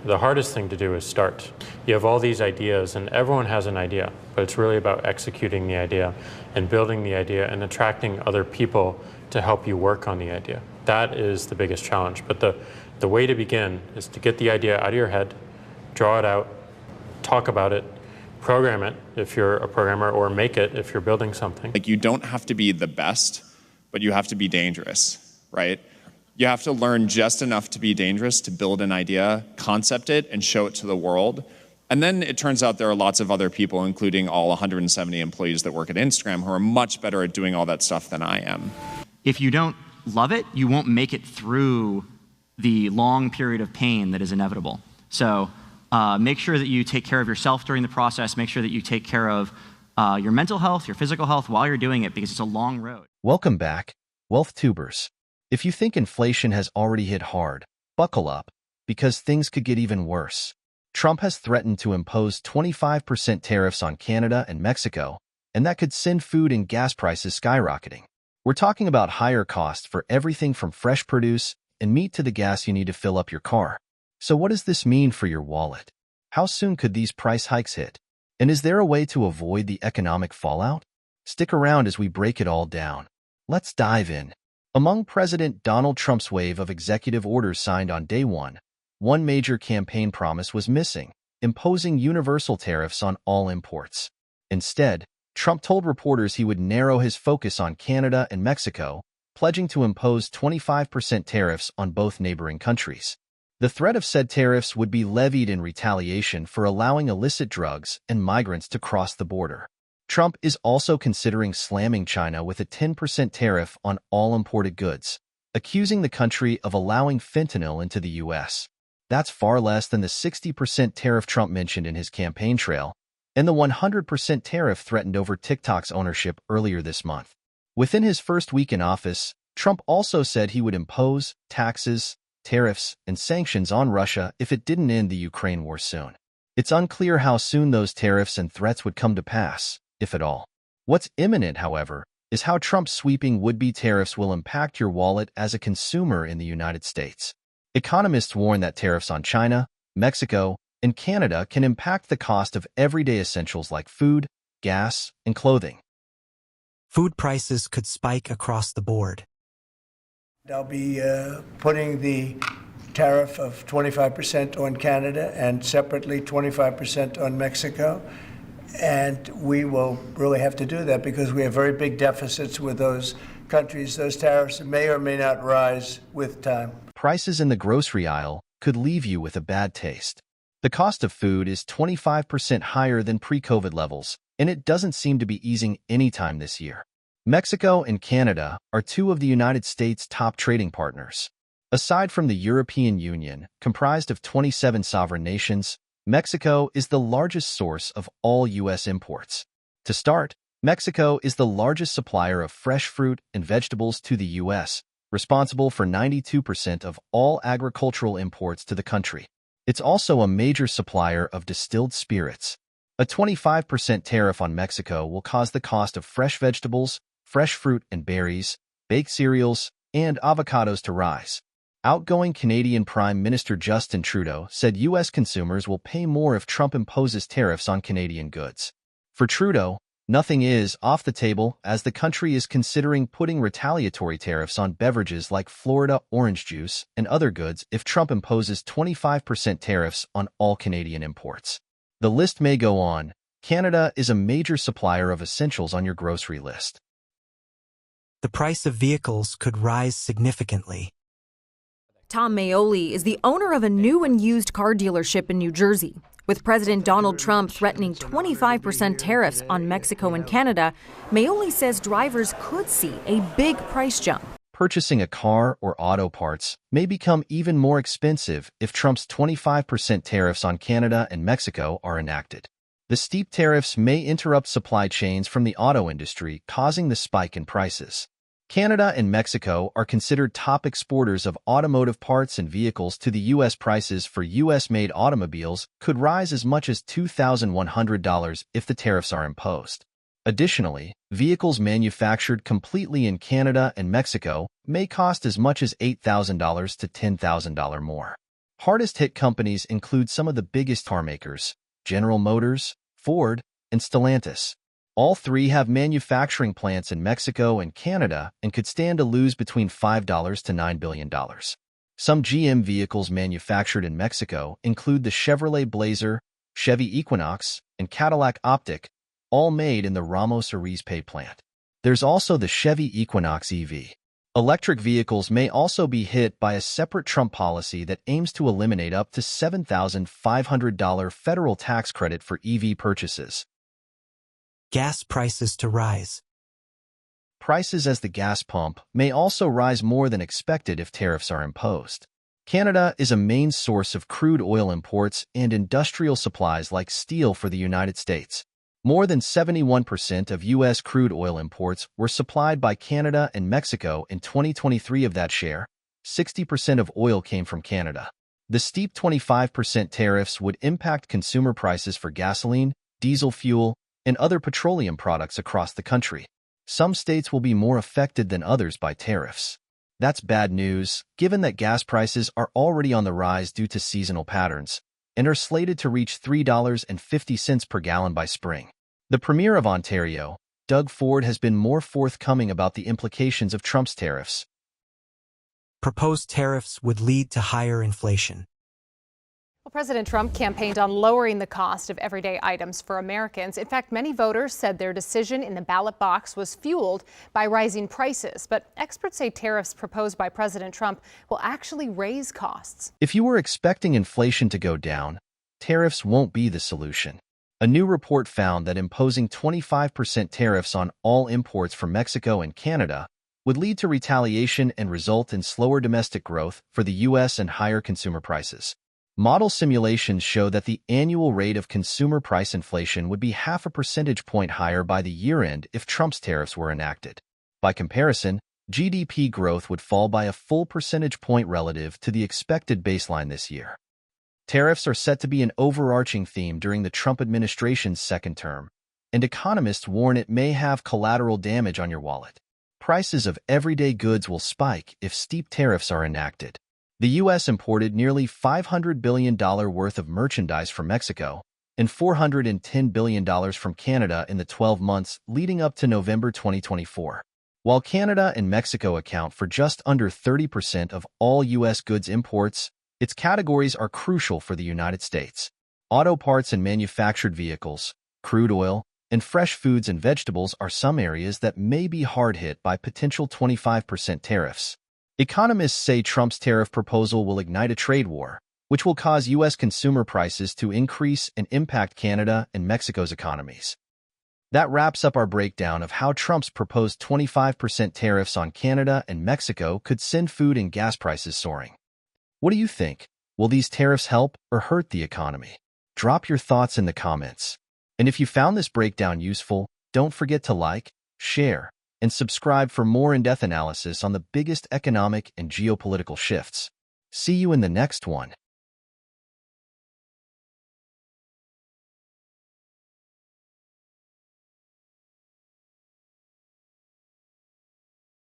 The hardest thing to do is start. You have all these ideas, and everyone has an idea, but it's really about executing the idea and building the idea and attracting other people to help you work on the idea. That is the biggest challenge. But the way to begin is to get the idea out of your head, draw it out, talk about it, program it if you're a programmer, or make it if you're building something. Like, you don't have to be the best, but you have to be dangerous, right? You have to learn just enough to be dangerous, to build an idea, concept it, and show it to the world. And then it turns out there are lots of other people, including all 170 employees that work at Instagram, who are much better at doing all that stuff than I am. If you don't love it, you won't make it through the long period of pain that is inevitable. So make sure that you take care of yourself during the process. Make sure that you take care of your mental health, your physical health while you're doing it, because it's a long road. Welcome back, Wealth Tubers. If you think inflation has already hit hard, buckle up, because things could get even worse. Trump has threatened to impose 25% tariffs on Canada and Mexico, and that could send food and gas prices skyrocketing. We're talking about higher costs for everything from fresh produce and meat to the gas you need to fill up your car. So what does this mean for your wallet? How soon could these price hikes hit? And is there a way to avoid the economic fallout? Stick around as we break it all down. Let's dive in. Among President Donald Trump's wave of executive orders signed on day one major campaign promise was missing: imposing universal tariffs on all imports. Instead, Trump told reporters he would narrow his focus on Canada and Mexico, pledging to impose 25% tariffs on both neighboring countries. The threat of said tariffs would be levied in retaliation for allowing illicit drugs and migrants to cross the border. Trump is also considering slamming China with a 10% tariff on all imported goods, accusing the country of allowing fentanyl into the U.S. That's far less than the 60% tariff Trump mentioned in his campaign trail, and the 100% tariff threatened over TikTok's ownership earlier this month. Within his first week in office, Trump also said he would impose taxes, tariffs, and sanctions on Russia if it didn't end the Ukraine war soon. It's unclear how soon those tariffs and threats would come to pass, if at all. What's imminent, however, is how Trump's sweeping would-be tariffs will impact your wallet as a consumer in the United States. Economists warn that tariffs on China, Mexico, and Canada can impact the cost of everyday essentials like food, gas, and clothing. Food prices could spike across the board. They'll be putting the tariff of 25% on Canada and separately 25% on Mexico. And we will really have to do that because we have very big deficits with those countries. Those tariffs may or may not rise with time. Prices in the grocery aisle could leave you with a bad taste. The cost of food is 25% higher than pre-COVID levels, and it doesn't seem to be easing anytime this year. Mexico and Canada are two of the United States' top trading partners. Aside from the European Union, comprised of 27 sovereign nations, Mexico is the largest source of all U.S. imports. To start, Mexico is the largest supplier of fresh fruit and vegetables to the U.S., responsible for 92% of all agricultural imports to the country. It's also a major supplier of distilled spirits. A 25% tariff on Mexico will cause the cost of fresh vegetables, fresh fruit and berries, baked cereals, and avocados to rise. Outgoing Canadian Prime Minister Justin Trudeau said U.S. consumers will pay more if Trump imposes tariffs on Canadian goods. For Trudeau, nothing is off the table as the country is considering putting retaliatory tariffs on beverages like Florida orange juice and other goods if Trump imposes 25% tariffs on all Canadian imports. The list may go on. Canada is a major supplier of essentials on your grocery list. The price of vehicles could rise significantly. Tom Maioli is the owner of a new and used car dealership in New Jersey. With President Donald Trump threatening 25% tariffs on Mexico and Canada, Maioli says drivers could see a big price jump. Purchasing a car or auto parts may become even more expensive if Trump's 25% tariffs on Canada and Mexico are enacted. The steep tariffs may interrupt supply chains from the auto industry, causing the spike in prices. Canada and Mexico are considered top exporters of automotive parts and vehicles to the U.S. Prices for U.S.-made automobiles could rise as much as $2,100 if the tariffs are imposed. Additionally, vehicles manufactured completely in Canada and Mexico may cost as much as $8,000 to $10,000 more. Hardest-hit companies include some of the biggest car makers, General Motors, Ford, and Stellantis. All three have manufacturing plants in Mexico and Canada and could stand to lose between $5 to $9 billion. Some GM vehicles manufactured in Mexico include the Chevrolet Blazer, Chevy Equinox, and Cadillac Optiq, all made in the Ramos Arizpe plant. There's also the Chevy Equinox EV. Electric vehicles may also be hit by a separate Trump policy that aims to eliminate up to $7,500 federal tax credit for EV purchases. Gas prices to rise. Prices at the gas pump may also rise more than expected if tariffs are imposed. Canada is a main source of crude oil imports and industrial supplies like steel for the United States. More than 71% of U.S. crude oil imports were supplied by Canada and Mexico in 2023. Of that share, 60% of oil came from Canada. The steep 25% tariffs would impact consumer prices for gasoline, diesel fuel, and other petroleum products across the country. Some states will be more affected than others by tariffs. That's bad news, given that gas prices are already on the rise due to seasonal patterns and are slated to reach $3.50 per gallon by spring. The Premier of Ontario, Doug Ford, has been more forthcoming about the implications of Trump's tariffs. Proposed tariffs would lead to higher inflation. Well, President Trump campaigned on lowering the cost of everyday items for Americans. In fact, many voters said their decision in the ballot box was fueled by rising prices. But experts say tariffs proposed by President Trump will actually raise costs. If you were expecting inflation to go down, tariffs won't be the solution. A new report found that imposing 25% tariffs on all imports from Mexico and Canada would lead to retaliation and result in slower domestic growth for the U.S. and higher consumer prices. Model simulations show that the annual rate of consumer price inflation would be 0.5 percentage point higher by the year-end if Trump's tariffs were enacted. By comparison, GDP growth would fall by a full percentage point relative to the expected baseline this year. Tariffs are set to be an overarching theme during the Trump administration's second term, and economists warn it may have collateral damage on your wallet. Prices of everyday goods will spike if steep tariffs are enacted. The U.S. imported nearly $500 billion worth of merchandise from Mexico and $410 billion from Canada in the 12 months leading up to November 2024. While Canada and Mexico account for just under 30% of all U.S. goods imports, its categories are crucial for the United States. Auto parts and manufactured vehicles, crude oil, and fresh foods and vegetables are some areas that may be hard hit by potential 25% tariffs. Economists say Trump's tariff proposal will ignite a trade war, which will cause U.S. consumer prices to increase and impact Canada and Mexico's economies. That wraps up our breakdown of how Trump's proposed 25% tariffs on Canada and Mexico could send food and gas prices soaring. What do you think? Will these tariffs help or hurt the economy? Drop your thoughts in the comments. And if you found this breakdown useful, don't forget to like, share, and subscribe for more in-depth analysis on the biggest economic and geopolitical shifts. See you in the next one.